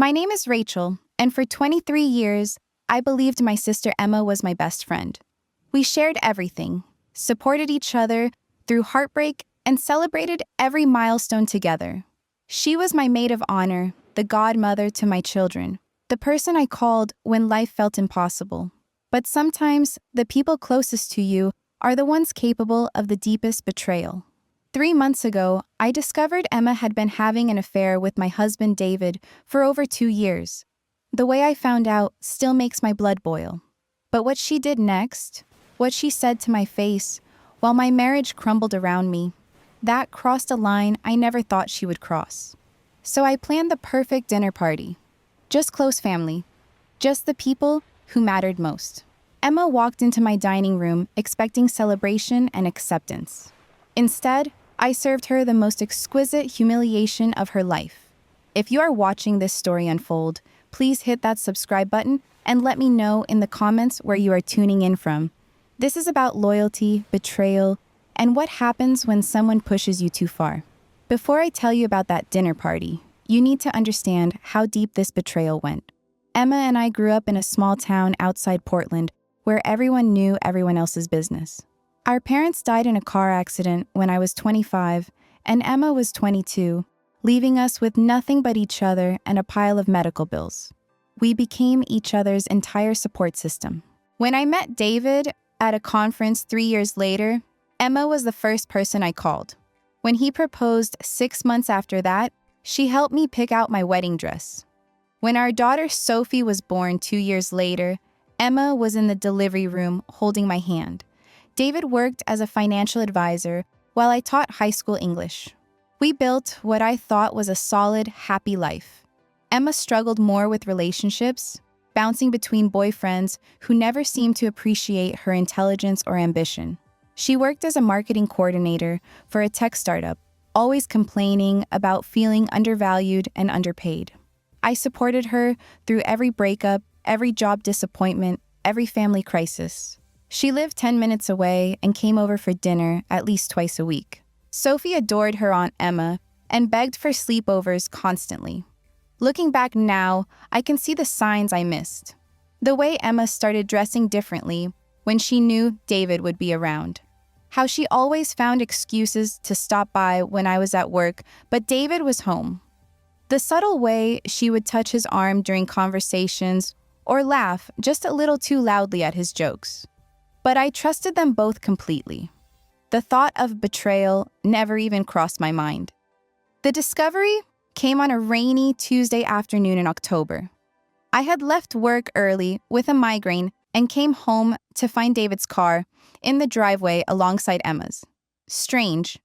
My name is Rachel, and for 23 years, I believed my sister Emma was my best friend. We shared everything, supported each other through heartbreak, and celebrated every milestone together. She was my maid of honor, the godmother to my children, the person I called when life felt impossible. But sometimes, the people closest to you are the ones capable of the deepest betrayal. 3 months ago, I discovered Emma had been having an affair with my husband David for over 2 years. The way I found out still makes my blood boil. But what she did next, what she said to my face, while my marriage crumbled around me, that crossed a line I never thought she would cross. So I planned the perfect dinner party. Just close family. Just the people who mattered most. Emma walked into my dining room expecting celebration and acceptance. Instead, I served her the most exquisite humiliation of her life. If you are watching this story unfold, please hit that subscribe button and let me know in the comments where you are tuning in from. This is about loyalty, betrayal, and what happens when someone pushes you too far. Before I tell you about that dinner party, you need to understand how deep this betrayal went. Emma and I grew up in a small town outside Portland where everyone knew everyone else's business. Our parents died in a car accident when I was 25 and Emma was 22, leaving us with nothing but each other and a pile of medical bills. We became each other's entire support system. When I met David at a conference 3 years later, Emma was the first person I called. When he proposed 6 months after that, she helped me pick out my wedding dress. When our daughter Sophie was born 2 years later, Emma was in the delivery room holding my hand. David worked as a financial advisor while I taught high school English. We built what I thought was a solid, happy life. Emma struggled more with relationships, bouncing between boyfriends who never seemed to appreciate her intelligence or ambition. She worked as a marketing coordinator for a tech startup, always complaining about feeling undervalued and underpaid. I supported her through every breakup, every job disappointment, every family crisis. She lived 10 minutes away and came over for dinner at least twice a week. Sophie adored her Aunt Emma and begged for sleepovers constantly. Looking back now, I can see the signs I missed. The way Emma started dressing differently when she knew David would be around. How she always found excuses to stop by when I was at work, but David was home. The subtle way she would touch his arm during conversations or laugh just a little too loudly at his jokes. But I trusted them both completely. The thought of betrayal never even crossed my mind. The discovery came on a rainy Tuesday afternoon in October. I had left work early with a migraine and came home to find David's car in the driveway alongside Emma's. Strange,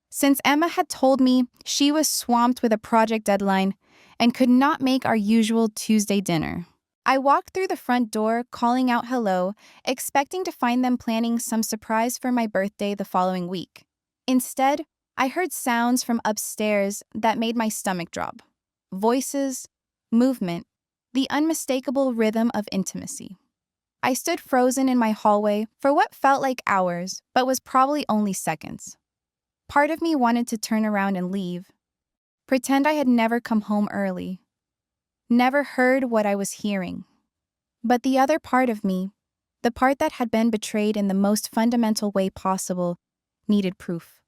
since Emma had told me she was swamped with a project deadline and could not make our usual Tuesday dinner. I walked through the front door, calling out hello, expecting to find them planning some surprise for my birthday the following week. Instead, I heard sounds from upstairs that made my stomach drop. Voices, movement, the unmistakable rhythm of intimacy. I stood frozen in my hallway for what felt like hours, but was probably only seconds. Part of me wanted to turn around and leave, pretend I had never come home early, never heard what I was hearing. But the other part of me, the part that had been betrayed in the most fundamental way possible, needed proof.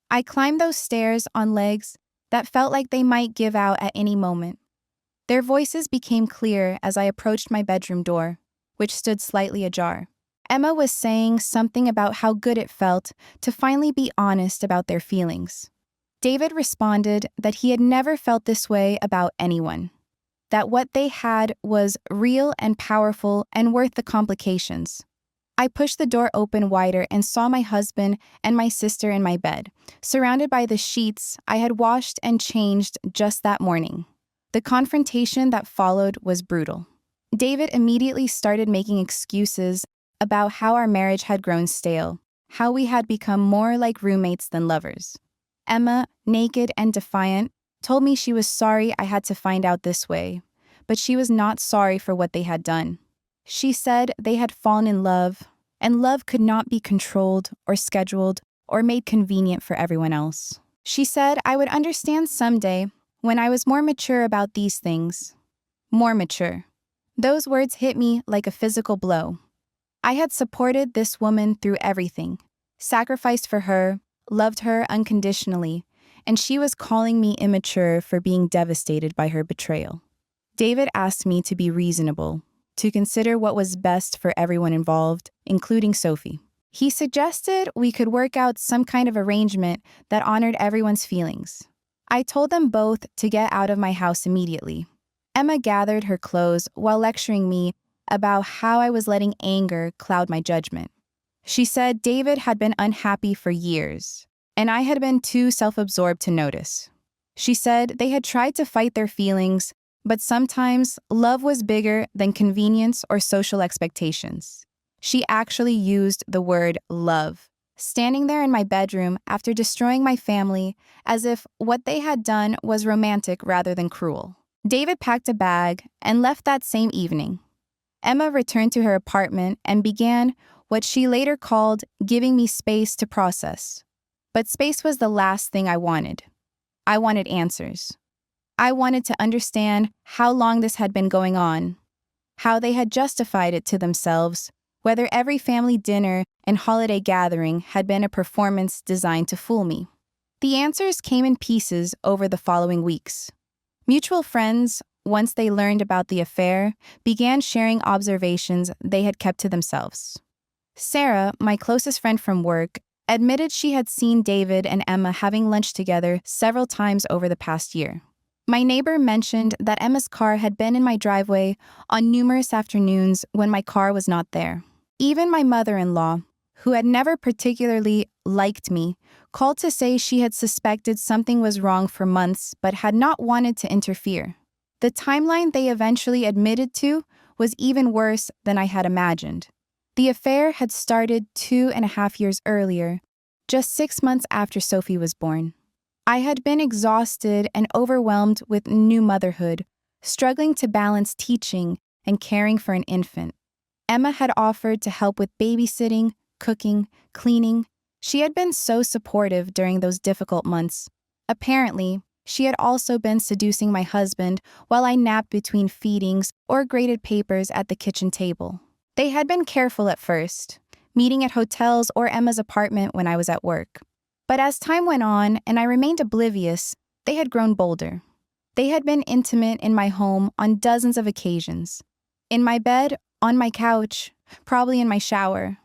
I climbed those stairs on legs that felt like they might give out at any moment. Their voices became clear as I approached my bedroom door, which stood slightly ajar. Emma was saying something about how good it felt to finally be honest about their feelings. David responded that he had never felt this way about anyone, that what they had was real and powerful and worth the complications. I pushed the door open wider and saw my husband and my sister in my bed, surrounded by the sheets I had washed and changed just that morning. The confrontation that followed was brutal. David immediately started making excuses about how our marriage had grown stale, how we had become more like roommates than lovers. Emma, naked and defiant, told me she was sorry I had to find out this way, but she was not sorry for what they had done. She said they had fallen in love, and love could not be controlled or scheduled or made convenient for everyone else. She said I would understand someday when I was more mature about these things. more mature. Those words hit me like a physical blow. I had supported this woman through everything, sacrificed for her, loved her unconditionally, and she was calling me immature for being devastated by her betrayal. David asked me to be reasonable, to consider what was best for everyone involved, including Sophie. He suggested we could work out some kind of arrangement that honored everyone's feelings. I told them both to get out of my house immediately. Emma gathered her clothes while lecturing me about how I was letting anger cloud my judgment. She said David had been unhappy for years, and I had been too self-absorbed to notice. She said they had tried to fight their feelings, but sometimes love was bigger than convenience or social expectations. She actually used the word love, standing there in my bedroom after destroying my family as if what they had done was romantic rather than cruel. David packed a bag and left that same evening. Emma returned to her apartment and began what she later called giving me space to process. But space was the last thing I wanted. I wanted answers. I wanted to understand how long this had been going on, how they had justified it to themselves, whether every family dinner and holiday gathering had been a performance designed to fool me. The answers came in pieces over the following weeks. Mutual friends, once they learned about the affair, began sharing observations they had kept to themselves. Sarah, my closest friend from work, admitted she had seen David and Emma having lunch together several times over the past year. My neighbor mentioned that Emma's car had been in my driveway on numerous afternoons when my car was not there. Even my mother-in-law, who had never particularly liked me, called to say she had suspected something was wrong for months but had not wanted to interfere. The timeline they eventually admitted to was even worse than I had imagined. The affair had started 2.5 years earlier, just 6 months after Sophie was born. I had been exhausted and overwhelmed with new motherhood, struggling to balance teaching and caring for an infant. Emma had offered to help with babysitting, cooking, cleaning. She had been so supportive during those difficult months. Apparently, she had also been seducing my husband while I napped between feedings or graded papers at the kitchen table. They had been careful at first, meeting at hotels or Emma's apartment when I was at work. But as time went on and I remained oblivious, they had grown bolder. They had been intimate in my home on dozens of occasions. In my bed, on my couch, probably in my shower.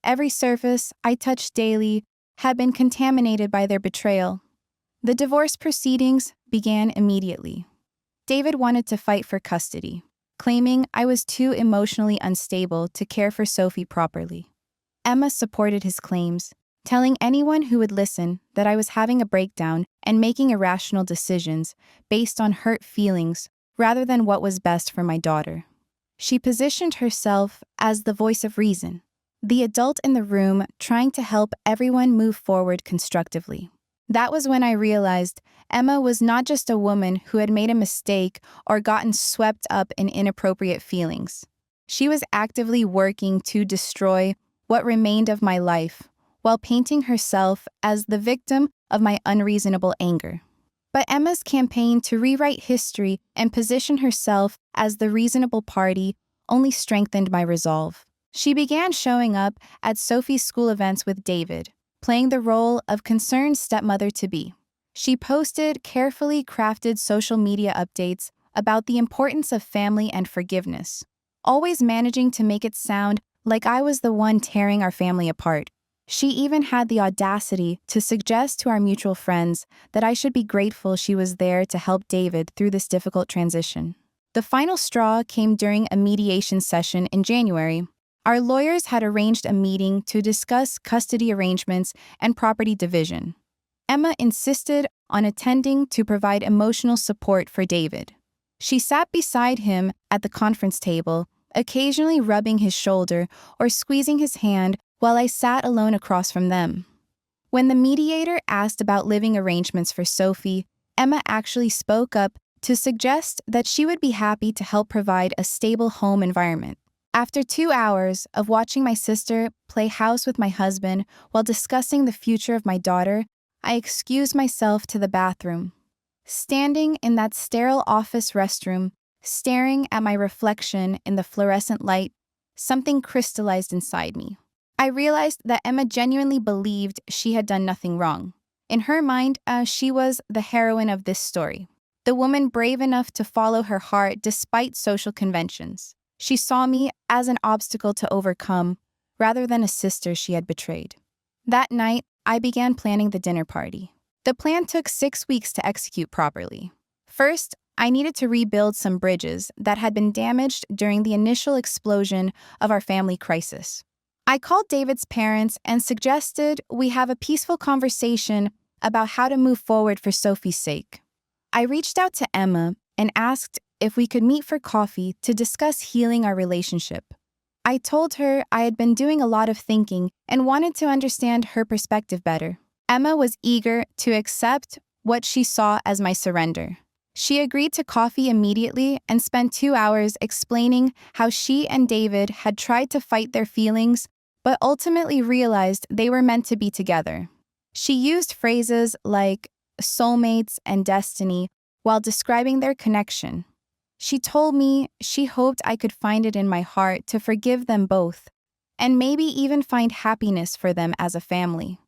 Every surface I touched daily had been contaminated by their betrayal. The divorce proceedings began immediately. David wanted to fight for custody, claiming I was too emotionally unstable to care for Sophie properly. Emma supported his claims, telling anyone who would listen that I was having a breakdown and making irrational decisions based on hurt feelings rather than what was best for my daughter. She positioned herself as the voice of reason, the adult in the room trying to help everyone move forward constructively. That was when I realized Emma was not just a woman who had made a mistake or gotten swept up in inappropriate feelings. She was actively working to destroy what remained of my life, while painting herself as the victim of my unreasonable anger. But Emma's campaign to rewrite history and position herself as the reasonable party only strengthened my resolve. She began showing up at Sophie's school events with David, playing the role of concerned stepmother-to-be. She posted carefully crafted social media updates about the importance of family and forgiveness, always managing to make it sound like I was the one tearing our family apart. She even had the audacity to suggest to our mutual friends that I should be grateful she was there to help David through this difficult transition. The final straw came during a mediation session in January. Our lawyers had arranged a meeting to discuss custody arrangements and property division. Emma insisted on attending to provide emotional support for David. She sat beside him at the conference table, occasionally rubbing his shoulder or squeezing his hand while I sat alone across from them. When the mediator asked about living arrangements for Sophie, Emma actually spoke up to suggest that she would be happy to help provide a stable home environment. After 2 hours of watching my sister play house with my husband while discussing the future of my daughter, I excused myself to the bathroom. Standing in that sterile office restroom, Staring at my reflection in the fluorescent light, something crystallized inside me. I realized that Emma genuinely believed she had done nothing wrong. In her mind, she was the heroine of this story, the woman brave enough to follow her heart despite social conventions. She saw me as an obstacle to overcome, rather than a sister she had betrayed. That night, I began planning the dinner party. The plan took 6 weeks to execute properly. First, I needed to rebuild some bridges that had been damaged during the initial explosion of our family crisis. I called David's parents and suggested we have a peaceful conversation about how to move forward for Sophie's sake. I reached out to Emma and asked if we could meet for coffee to discuss healing our relationship. I told her I had been doing a lot of thinking and wanted to understand her perspective better. Emma was eager to accept what she saw as my surrender. She agreed to coffee immediately and spent 2 hours explaining how she and David had tried to fight their feelings, but ultimately realized they were meant to be together. She used phrases like soulmates and destiny while describing their connection. She told me she hoped I could find it in my heart to forgive them both, and maybe even find happiness for them as a family.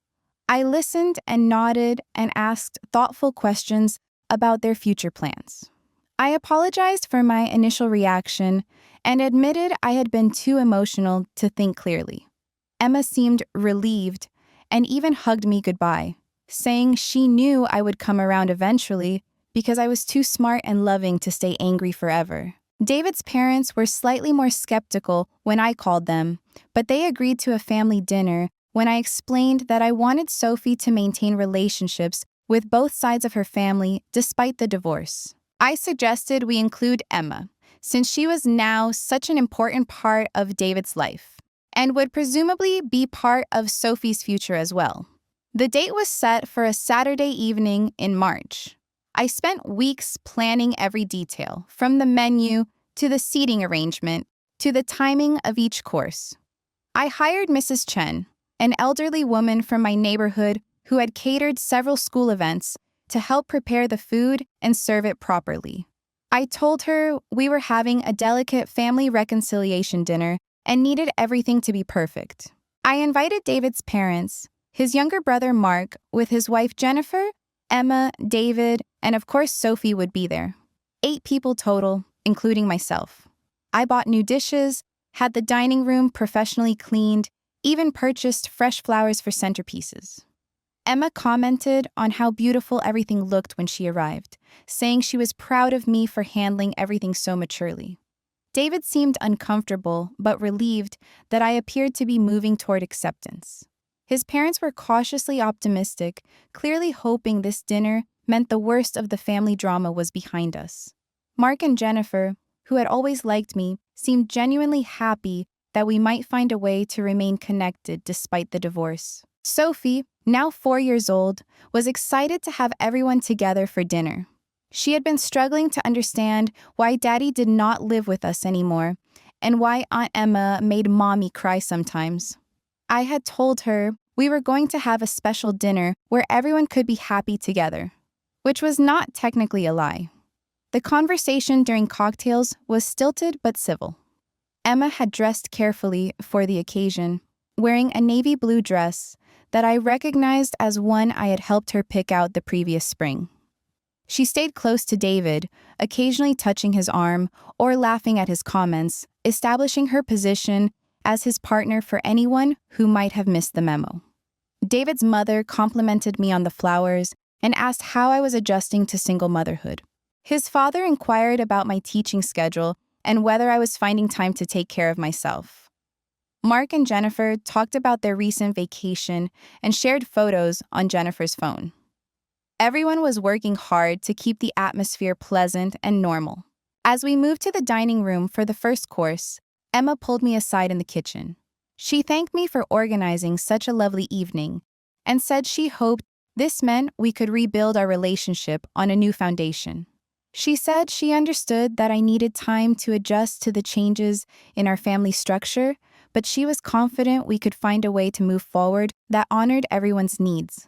I listened and nodded and asked thoughtful questions about their future plans. I apologized for my initial reaction and admitted I had been too emotional to think clearly. Emma seemed relieved and even hugged me goodbye, saying she knew I would come around eventually because I was too smart and loving to stay angry forever. David's parents were slightly more skeptical when I called them, but they agreed to a family dinner when I explained that I wanted Sophie to maintain relationships with both sides of her family despite the divorce. I suggested we include Emma, since she was now such an important part of David's life, and would presumably be part of Sophie's future as well. The date was set for a Saturday evening in March. I spent weeks planning every detail, from the menu to the seating arrangement to the timing of each course. I hired Mrs. Chen, an elderly woman from my neighborhood who had catered several school events, to help prepare the food and serve it properly. I told her we were having a delicate family reconciliation dinner and needed everything to be perfect. I invited David's parents, his younger brother Mark, with his wife Jennifer, Emma, David, and of course Sophie would be there. 8 people total, including myself. I bought new dishes, had the dining room professionally cleaned, even purchased fresh flowers for centerpieces. Emma commented on how beautiful everything looked when she arrived, saying she was proud of me for handling everything so maturely. David seemed uncomfortable, but relieved that I appeared to be moving toward acceptance. His parents were cautiously optimistic, clearly hoping this dinner meant the worst of the family drama was behind us. Mark and Jennifer, who had always liked me, seemed genuinely happy that we might find a way to remain connected despite the divorce. Sophie, now 4 years old, was excited to have everyone together for dinner. She had been struggling to understand why Daddy did not live with us anymore, and why Aunt Emma made Mommy cry sometimes. I had told her we were going to have a special dinner where everyone could be happy together, which was not technically a lie. The conversation during cocktails was stilted but civil. Emma had dressed carefully for the occasion, wearing a navy blue dress that I recognized as one I had helped her pick out the previous spring. She stayed close to David, occasionally touching his arm or laughing at his comments, establishing her position as his partner for anyone who might have missed the memo. David's mother complimented me on the flowers and asked how I was adjusting to single motherhood. His father inquired about my teaching schedule and whether I was finding time to take care of myself. Mark and Jennifer talked about their recent vacation and shared photos on Jennifer's phone. Everyone was working hard to keep the atmosphere pleasant and normal. As we moved to the dining room for the first course, Emma pulled me aside in the kitchen. She thanked me for organizing such a lovely evening and said she hoped this meant we could rebuild our relationship on a new foundation. She said she understood that I needed time to adjust to the changes in our family structure, but she was confident we could find a way to move forward that honored everyone's needs.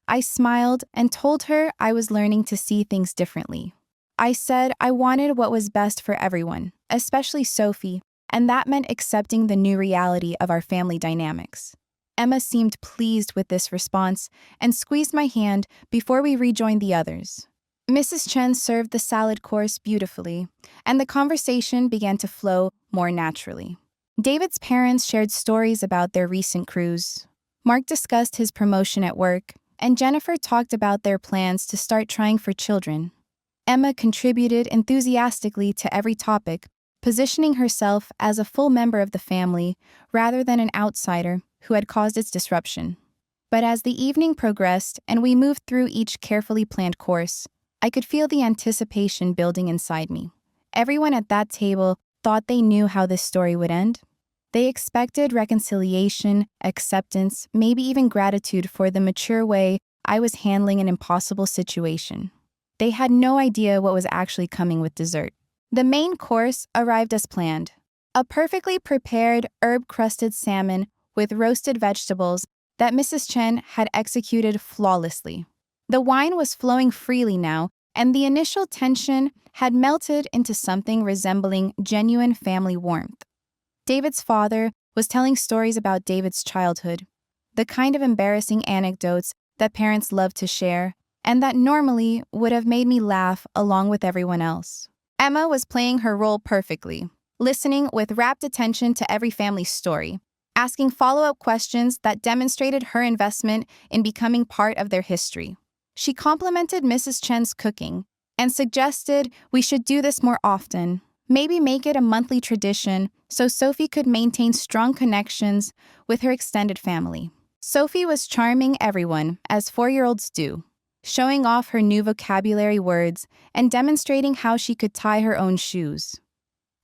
I smiled and told her I was learning to see things differently. I said I wanted what was best for everyone, especially Sophie, and that meant accepting the new reality of our family dynamics. Emma seemed pleased with this response and squeezed my hand before we rejoined the others. Mrs. Chen served the salad course beautifully, and the conversation began to flow more naturally. David's parents shared stories about their recent cruise. Mark discussed his promotion at work, and Jennifer talked about their plans to start trying for children. Emma contributed enthusiastically to every topic, positioning herself as a full member of the family rather than an outsider who had caused its disruption. But as the evening progressed and we moved through each carefully planned course, I could feel the anticipation building inside me. Everyone at that table thought they knew how this story would end. They expected reconciliation, acceptance, maybe even gratitude for the mature way I was handling an impossible situation. They had no idea what was actually coming with dessert. The main course arrived as planned. A perfectly prepared herb-crusted salmon with roasted vegetables that Mrs. Chen had executed flawlessly. The wine was flowing freely now, and the initial tension had melted into something resembling genuine family warmth. David's father was telling stories about David's childhood, the kind of embarrassing anecdotes that parents love to share, and that normally would have made me laugh along with everyone else. Emma was playing her role perfectly, listening with rapt attention to every family's story, asking follow-up questions that demonstrated her investment in becoming part of their history. She complimented Mrs. Chen's cooking and suggested we should do this more often, maybe make it a monthly tradition so Sophie could maintain strong connections with her extended family. Sophie was charming everyone, as 4-year-olds do, showing off her new vocabulary words and demonstrating how she could tie her own shoes.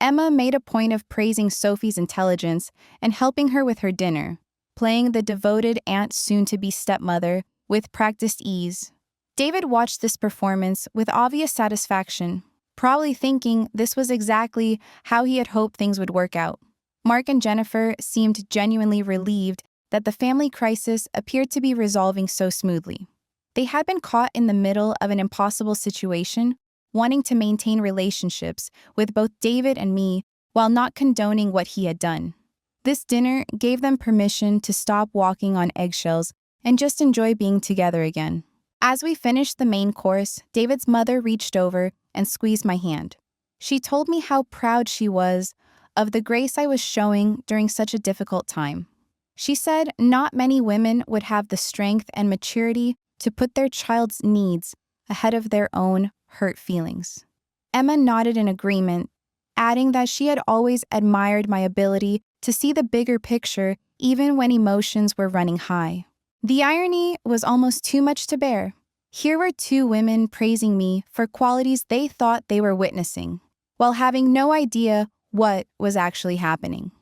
Emma made a point of praising Sophie's intelligence and helping her with her dinner, playing the devoted aunt soon-to-be stepmother with practiced ease. David watched this performance with obvious satisfaction, probably thinking this was exactly how he had hoped things would work out. Mark and Jennifer seemed genuinely relieved that the family crisis appeared to be resolving so smoothly. They had been caught in the middle of an impossible situation, wanting to maintain relationships with both David and me while not condoning what he had done. This dinner gave them permission to stop walking on eggshells and just enjoy being together again. As we finished the main course, David's mother reached over and squeezed my hand. She told me how proud she was of the grace I was showing during such a difficult time. She said not many women would have the strength and maturity to put their child's needs ahead of their own hurt feelings. Emma nodded in agreement, adding that she had always admired my ability to see the bigger picture even when emotions were running high. The irony was almost too much to bear. Here were 2 women praising me for qualities they thought they were witnessing, while having no idea what was actually happening.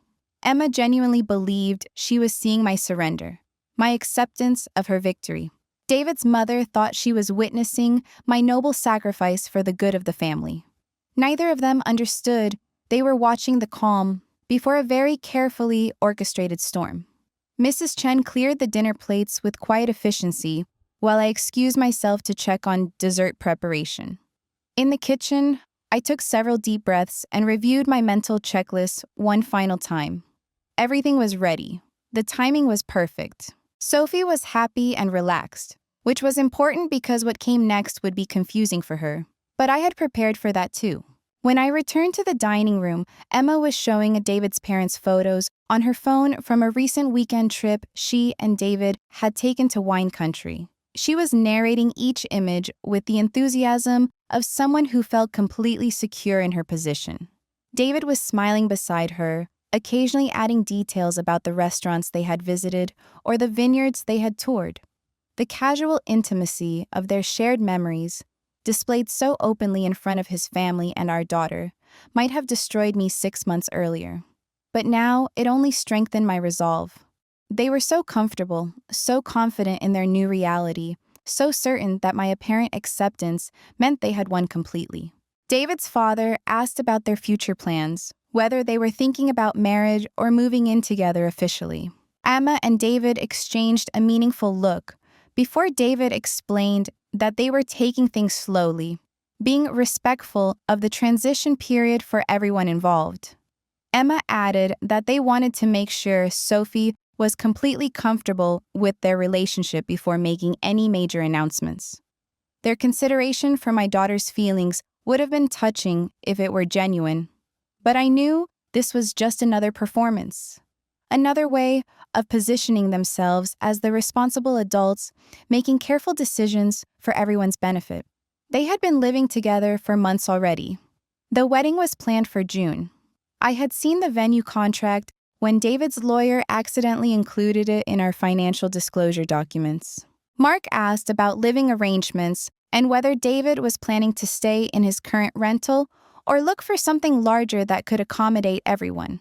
Emma genuinely believed she was seeing my surrender, my acceptance of her victory. David's mother thought she was witnessing my noble sacrifice for the good of the family. Neither of them understood they were watching the calm before a very carefully orchestrated storm. Mrs. Chen cleared the dinner plates with quiet efficiency while I excused myself to check on dessert preparation. In the kitchen, I took several deep breaths and reviewed my mental checklist one final time. Everything was ready. The timing was perfect. Sophie was happy and relaxed, which was important because what came next would be confusing for her. But I had prepared for that too. When I returned to the dining room, Emma was showing David's parents photos on her phone from a recent weekend trip she and David had taken to wine country. She was narrating each image with the enthusiasm of someone who felt completely secure in her position. David was smiling beside her, occasionally adding details about the restaurants they had visited or the vineyards they had toured. The casual intimacy of their shared memories, displayed so openly in front of his family and our daughter, might have destroyed me 6 months earlier. But now it only strengthened my resolve. They were so comfortable, so confident in their new reality, so certain that my apparent acceptance meant they had won completely. David's father asked about their future plans, whether they were thinking about marriage or moving in together officially. Emma and David exchanged a meaningful look before David explained that they were taking things slowly, being respectful of the transition period for everyone involved. Emma added that they wanted to make sure Sophie was completely comfortable with their relationship before making any major announcements. Their consideration for my daughter's feelings would have been touching if it were genuine, but I knew this was just another performance, another way of positioning themselves as the responsible adults, making careful decisions for everyone's benefit. They had been living together for months already. The wedding was planned for June. I had seen the venue contract when David's lawyer accidentally included it in our financial disclosure documents. Mark asked about living arrangements and whether David was planning to stay in his current rental or look for something larger that could accommodate everyone.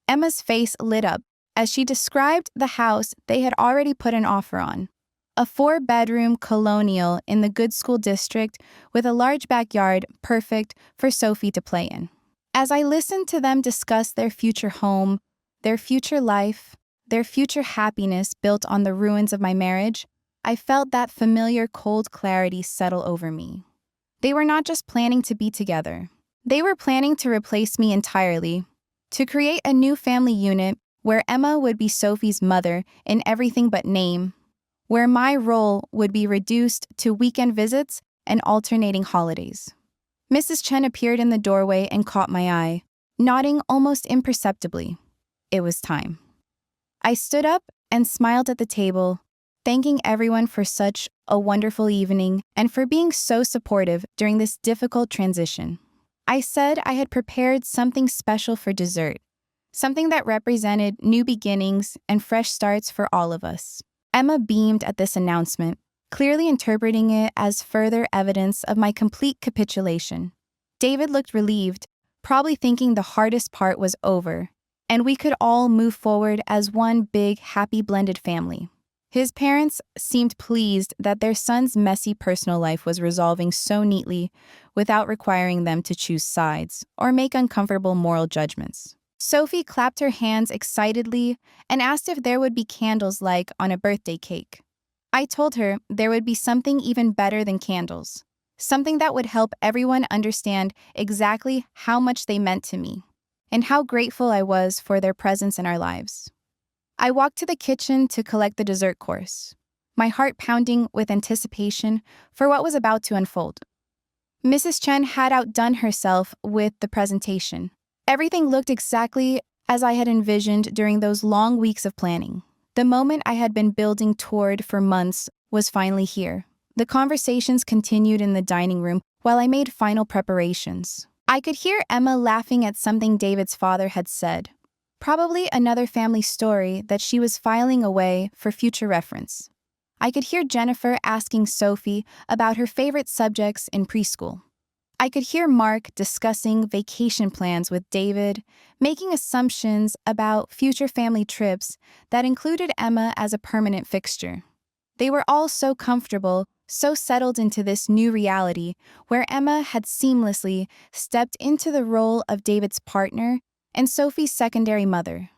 Emma's face lit up as she described the house they had already put an offer on. A 4-bedroom colonial in the Good School District with a large backyard perfect for Sophie to play in. As I listened to them discuss their future home, their future life, their future happiness built on the ruins of my marriage, I felt that familiar cold clarity settle over me. They were not just planning to be together. They were planning to replace me entirely, to create a new family unit where Emma would be Sophie's mother in everything but name, where my role would be reduced to weekend visits and alternating holidays. Mrs. Chen appeared in the doorway and caught my eye, nodding almost imperceptibly. It was time. I stood up and smiled at the table, thanking everyone for such a wonderful evening and for being so supportive during this difficult transition. I said I had prepared something special for dessert, something that represented new beginnings and fresh starts for all of us. Emma beamed at this announcement, clearly interpreting it as further evidence of my complete capitulation. David looked relieved, probably thinking the hardest part was over, and we could all move forward as one big, happy blended family. His parents seemed pleased that their son's messy personal life was resolving so neatly without requiring them to choose sides or make uncomfortable moral judgments. Sophie clapped her hands excitedly and asked if there would be candles like on a birthday cake. I told her there would be something even better than candles, something that would help everyone understand exactly how much they meant to me and how grateful I was for their presence in our lives. I walked to the kitchen to collect the dessert course, my heart pounding with anticipation for what was about to unfold. Mrs. Chen had outdone herself with the presentation. Everything looked exactly as I had envisioned during those long weeks of planning. The moment I had been building toward for months was finally here. The conversations continued in the dining room while I made final preparations. I could hear Emma laughing at something David's father had said. Probably another family story that she was filing away for future reference. I could hear Jennifer asking Sophie about her favorite subjects in preschool. I could hear Mark discussing vacation plans with David, making assumptions about future family trips that included Emma as a permanent fixture. They were all so comfortable, so settled into this new reality where Emma had seamlessly stepped into the role of David's partner and Sophie's secondary mother.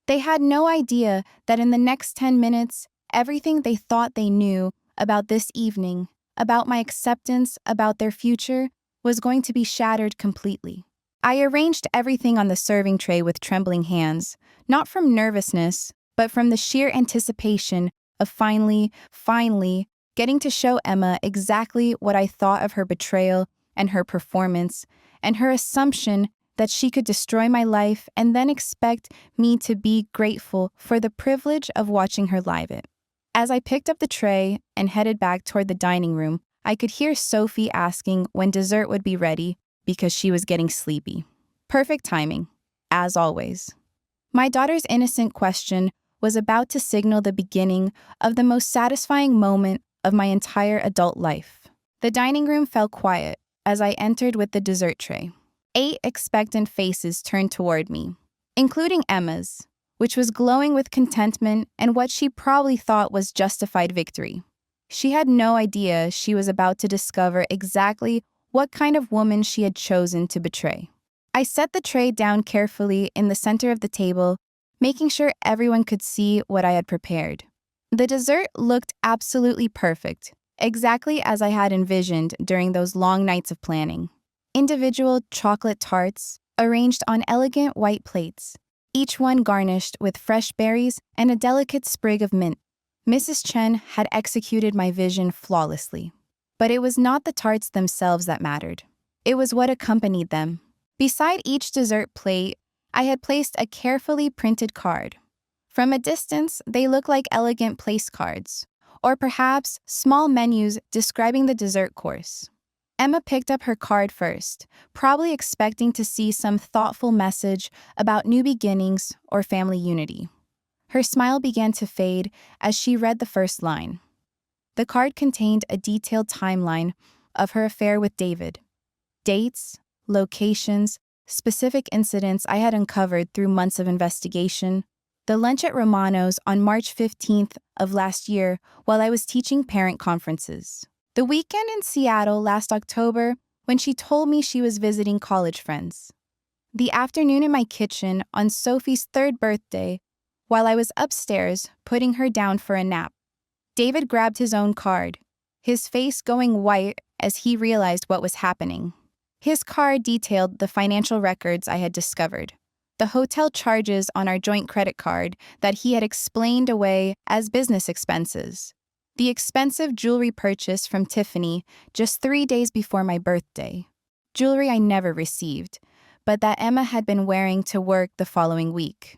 They had no idea that in the next 10 minutes, everything they thought they knew about this evening, about my acceptance, about their future, was going to be shattered completely. I arranged everything on the serving tray with trembling hands, not from nervousness, but from the sheer anticipation of finally getting to show Emma exactly what I thought of her betrayal and her performance, and her assumption that she could destroy my life and then expect me to be grateful for the privilege of watching her live it. As I picked up the tray and headed back toward the dining room, I could hear Sophie asking when dessert would be ready because she was getting sleepy. Perfect timing, as always. My daughter's innocent question was about to signal the beginning of the most satisfying moment of my entire adult life. The dining room fell quiet as I entered with the dessert tray. 8 expectant faces turned toward me, including Emma's, which was glowing with contentment and what she probably thought was justified victory. She had no idea she was about to discover exactly what kind of woman she had chosen to betray. I set the tray down carefully in the center of the table, making sure everyone could see what I had prepared. The dessert looked absolutely perfect, exactly as I had envisioned during those long nights of planning. Individual chocolate tarts arranged on elegant white plates, each one garnished with fresh berries and a delicate sprig of mint. Mrs. Chen had executed my vision flawlessly. But it was not the tarts themselves that mattered. It was what accompanied them. Beside each dessert plate, I had placed a carefully printed card. From a distance, they looked like elegant place cards, or perhaps small menus describing the dessert course. Emma picked up her card first, probably expecting to see some thoughtful message about new beginnings or family unity. Her smile began to fade as she read the first line. The card contained a detailed timeline of her affair with David. Dates, locations, specific incidents I had uncovered through months of investigation. The lunch at Romano's on March 15th of last year while I was teaching parent conferences. The weekend in Seattle last October when she told me she was visiting college friends. The afternoon in my kitchen on Sophie's 3rd birthday while I was upstairs putting her down for a nap. David grabbed his own card, his face going white as he realized what was happening. His card detailed the financial records I had discovered, the hotel charges on our joint credit card that he had explained away as business expenses, the expensive jewelry purchase from Tiffany just 3 days before my birthday, jewelry I never received, but that Emma had been wearing to work the following week.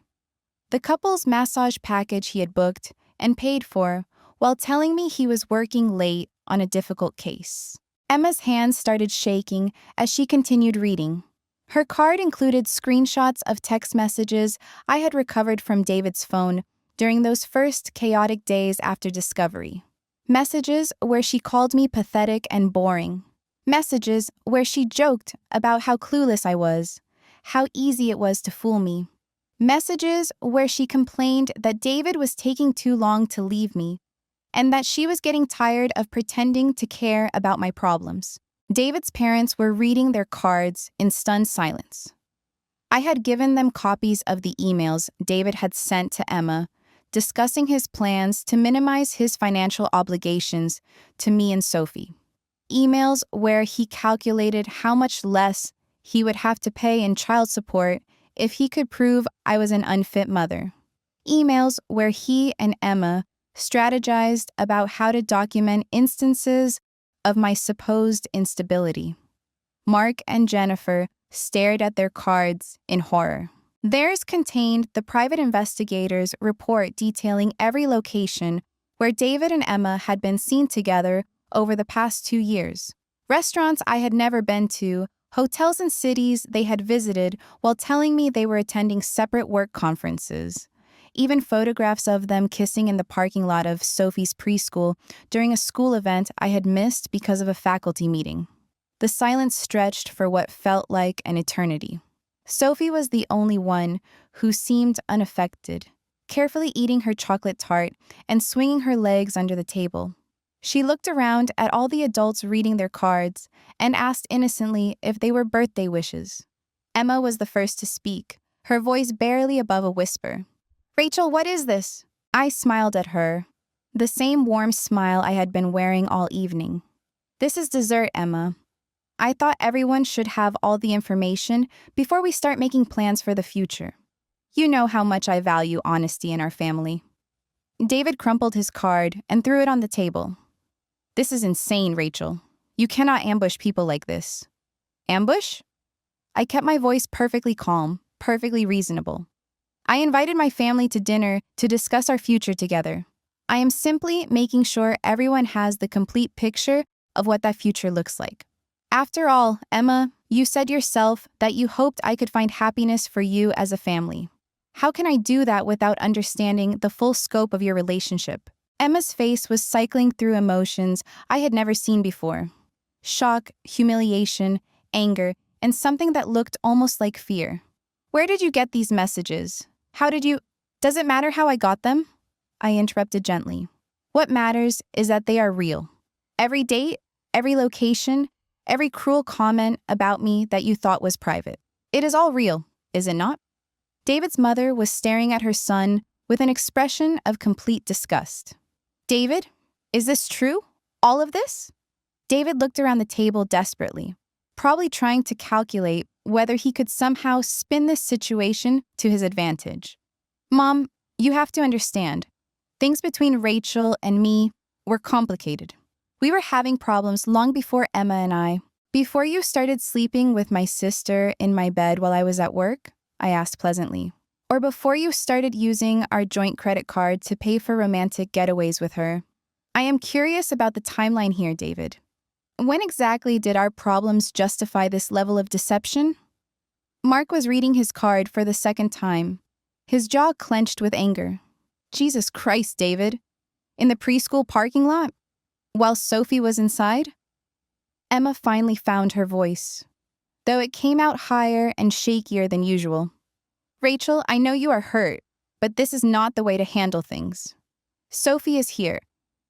The couple's massage package he had booked and paid for while telling me he was working late on a difficult case. Emma's hands started shaking as she continued reading. Her card included screenshots of text messages I had recovered from David's phone during those first chaotic days after discovery. Messages where she called me pathetic and boring. Messages where she joked about how clueless I was, how easy it was to fool me. Messages where she complained that David was taking too long to leave me, and that she was getting tired of pretending to care about my problems. David's parents were reading their cards in stunned silence. I had given them copies of the emails David had sent to Emma, discussing his plans to minimize his financial obligations to me and Sophie. Emails where he calculated how much less he would have to pay in child support if he could prove I was an unfit mother. Emails where he and Emma strategized about how to document instances of my supposed instability. Mark and Jennifer stared at their cards in horror. Theirs contained the private investigator's report detailing every location where David and Emma had been seen together over the past 2 years. Restaurants I had never been to, hotels and cities they had visited while telling me they were attending separate work conferences. Even photographs of them kissing in the parking lot of Sophie's preschool during a school event I had missed because of a faculty meeting. The silence stretched for what felt like an eternity. Sophie was the only one who seemed unaffected, carefully eating her chocolate tart and swinging her legs under the table. She looked around at all the adults reading their cards and asked innocently if they were birthday wishes. Emma was the first to speak, her voice barely above a whisper. "Rachel, what is this?" I smiled at her, the same warm smile I had been wearing all evening. "This is dessert, Emma. I thought everyone should have all the information before we start making plans for the future. You know how much I value honesty in our family." David crumpled his card and threw it on the table. "This is insane, Rachel. You cannot ambush people like this." "Ambush?" I kept my voice perfectly calm, perfectly reasonable. "I invited my family to dinner to discuss our future together. I am simply making sure everyone has the complete picture of what that future looks like. After all, Emma, you said yourself that you hoped I could find happiness for you as a family. How can I do that without understanding the full scope of your relationship?" Emma's face was cycling through emotions I had never seen before. Shock, humiliation, anger, and something that looked almost like fear. "Where did you get these messages? How did you— Does it matter how I got them?" I interrupted gently. "What matters is that they are real. Every date, every location, every cruel comment about me that you thought was private. It is all real, is it not?" David's mother was staring at her son with an expression of complete disgust. "David, is this true? All of this? David looked around the table desperately, probably trying to calculate whether he could somehow spin this situation to his advantage. Mom, you have to understand, things between Rachel and me were complicated. We were having problems long before Emma and I. Before you started sleeping with my sister in my bed while I was at work? I asked pleasantly. Or before you started using our joint credit card to pay for romantic getaways with her? I am curious about the timeline here, David. When exactly did our problems justify this level of deception? Mark was reading his card for the second time, his jaw clenched with anger. Jesus Christ, David. In the preschool parking lot? While Sophie was inside? Emma finally found her voice, though it came out higher and shakier than usual. Rachel, I know you are hurt, but this is not the way to handle things. Sophie is here.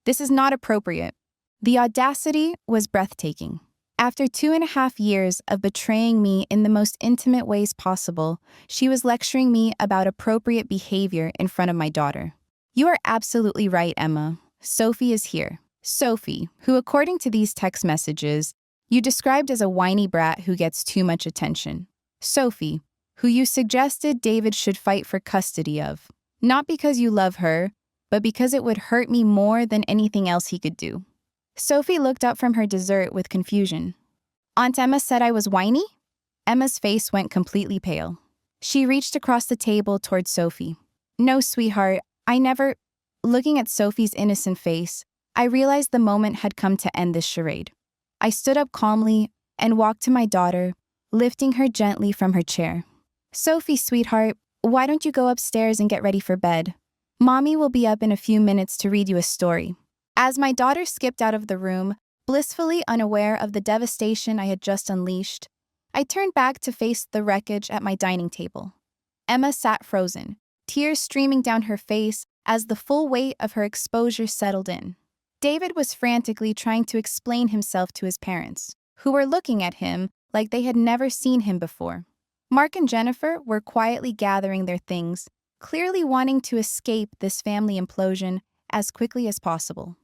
This is not appropriate. The audacity was breathtaking. After 2.5 years of betraying me in the most intimate ways possible, she was lecturing me about appropriate behavior in front of my daughter. You are absolutely right, Emma. Sophie is here. Sophie, who according to these text messages, you described as a whiny brat who gets too much attention. Sophie, who you suggested David should fight for custody of. Not because you love her, but because it would hurt me more than anything else he could do. Sophie looked up from her dessert with confusion. Aunt Emma said I was whiny? Emma's face went completely pale. She reached across the table toward Sophie. No, sweetheart, I never... Looking at Sophie's innocent face, I realized the moment had come to end this charade. I stood up calmly and walked to my daughter, lifting her gently from her chair. Sophie, sweetheart, why don't you go upstairs and get ready for bed? Mommy will be up in a few minutes to read you a story. As my daughter skipped out of the room, blissfully unaware of the devastation I had just unleashed, I turned back to face the wreckage at my dining table. Emma sat frozen, tears streaming down her face as the full weight of her exposure settled in. David was frantically trying to explain himself to his parents, who were looking at him like they had never seen him before. Mark and Jennifer were quietly gathering their things, clearly wanting to escape this family implosion as quickly as possible.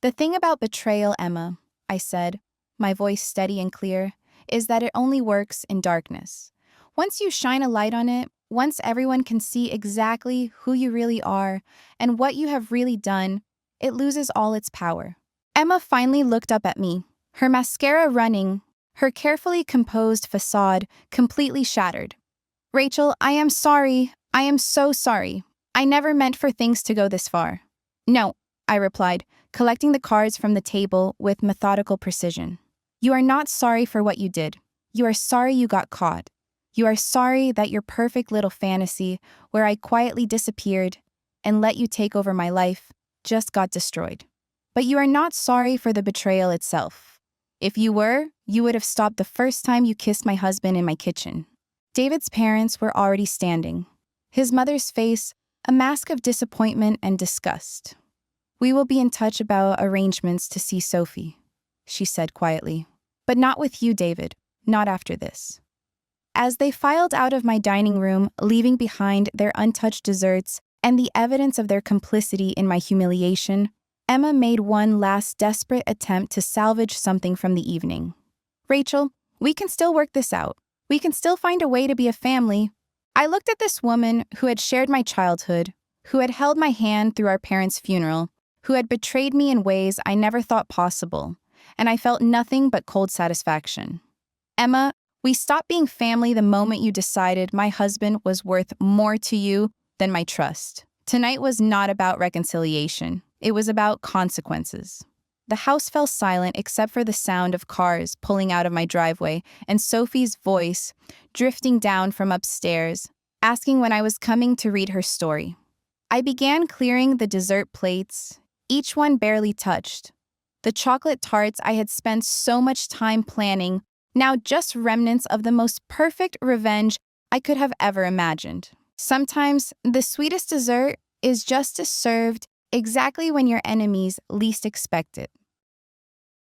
The thing about betrayal, Emma, I said, my voice steady and clear, is that it only works in darkness. Once you shine a light on it, once everyone can see exactly who you really are and what you have really done, it loses all its power. Emma finally looked up at me, her mascara running, her carefully composed facade completely shattered. Rachel, I am sorry. I am so sorry. I never meant for things to go this far. No, I replied, collecting the cards from the table with methodical precision. You are not sorry for what you did. You are sorry you got caught. You are sorry that your perfect little fantasy, where I quietly disappeared and let you take over my life, just got destroyed. But you are not sorry for the betrayal itself. If you were, you would have stopped the first time you kissed my husband in my kitchen. David's parents were already standing, his mother's face a mask of disappointment and disgust. We will be in touch about arrangements to see Sophie, she said quietly. But not with you, David, not after this. As they filed out of my dining room, leaving behind their untouched desserts and the evidence of their complicity in my humiliation, Emma made one last desperate attempt to salvage something from the evening. Rachel, we can still work this out. We can still find a way to be a family. I looked at this woman who had shared my childhood, who had held my hand through our parents' funeral, who had betrayed me in ways I never thought possible, and I felt nothing but cold satisfaction. Emma, we stopped being family the moment you decided my husband was worth more to you than my trust. Tonight was not about reconciliation. It was about consequences. The house fell silent except for the sound of cars pulling out of my driveway and Sophie's voice drifting down from upstairs, asking when I was coming to read her story. I began clearing the dessert plates, each one barely touched. The chocolate tarts I had spent so much time planning, now just remnants of the most perfect revenge I could have ever imagined. Sometimes the sweetest dessert is just served exactly when your enemies least expect it.